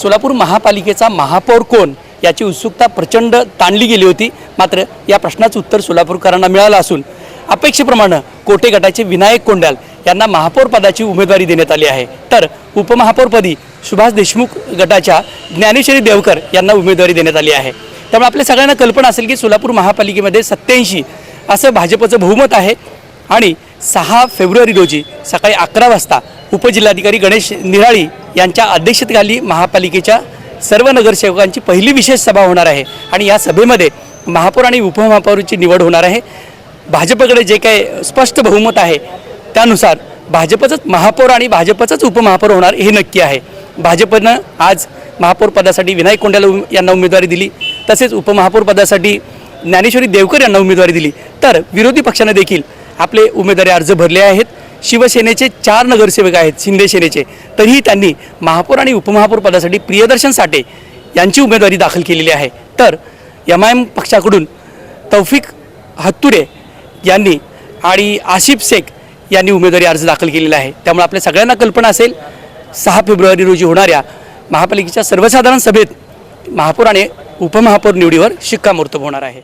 सोलापूर महापालिकेचा महापौर कोण याची उत्सुकता प्रचंड ताणली गेली होती। मात्र या प्रश्नाचं उत्तर सोलापूरकरांना मिळालं असून अपेक्षेप्रमाणे कोटे गटाचे विनायक कोंडाल यांना महापौर पदाची उमेदवारी देण्यात आली आहे। तर उपमहापौरपदी सुभाष देशमुख गटाच्या ज्ञानेश्वरी देवकर यांना उमेदवारी देण्यात आली आहे। त्यामुळे आपल्या सगळ्यांना कल्पना असेल की सोलापूर महापालिकेमध्ये 87 असं भाजपचं बहुमत आहे आणि 6 फेब्रुवारी रोजी सकाळी 11 वाजता उपजिल्हाधिकारी गणेश निराळी यांच्या अध्यक्षतेखाली महापालिकेच्या सर्व नगरसेवकांची पहिली विशेष सभा होणार आहे आणि या सभेमध्ये महापौर आणि उपमहापौराची निवड होणार आहे। भाजपकडे जे काही स्पष्ट बहुमत आहे त्यानुसार भाजपचंच महापौर आणि भाजपचंच उपमहापौर होणार हे नक्की आहे। भाजपनं आज महापौर पदासाठी विनायक कोंडाल यांना उमेदवारी दिली, तसेच उपमहापौर पदासाठी ज्ञानेश्वरी देवकर यांना उमेदवारी दिली। तर विरोधी पक्षाने देखील आपले उमेदवारी अर्ज भरले आहेत। शिवसेनेचे 4 नगरसेवक आहेत शिंदे सेनेचे, तरीही त्यांनी महापौर आणि उपमहापौर पदासाठी प्रियदर्शन साठे यांची उमेदवारी दाखल केलेली आहे। तर MIM पक्षाकडून तौफिक हत्तुरे यांनी आणि आसिफ शेख यांनी उमेदवारी अर्ज दाखल केलेला आहे। त्यामुळे आपल्या सगळ्यांना कल्पना असेल 6 फेब्रुवारी रोजी होणाऱ्या महापालिकेच्या सर्वसाधारण सभेत महापौर आणि उपमहापौर निवडीवर शिक्कामोर्तब होणार आहे।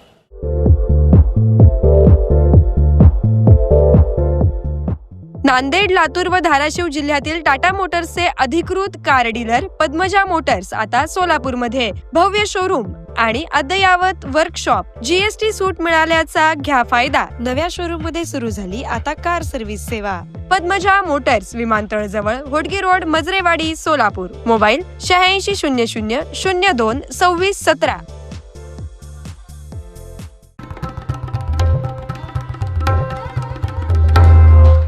नांदेड, लातूर व धाराशिव जिल्ह्यातील टाटा मोटर्सचे अधिकृत कार डीलर पद्मजा मोटर्स आता सोलापूरमध्ये भव्य शोरूम आणि अद्ययावत वर्कशॉप, GST सूट मिळाल्याचा घ्या फायदा। नव्या शोरूम मध्ये सुरू झाली आता कार सर्व्हिस सेवा। पद्मजा मोटर्स, विमानतळ जवळ, होडगी रोड, मजरेवाडी, सोलापूर। मोबाईल 8600 02 26 17।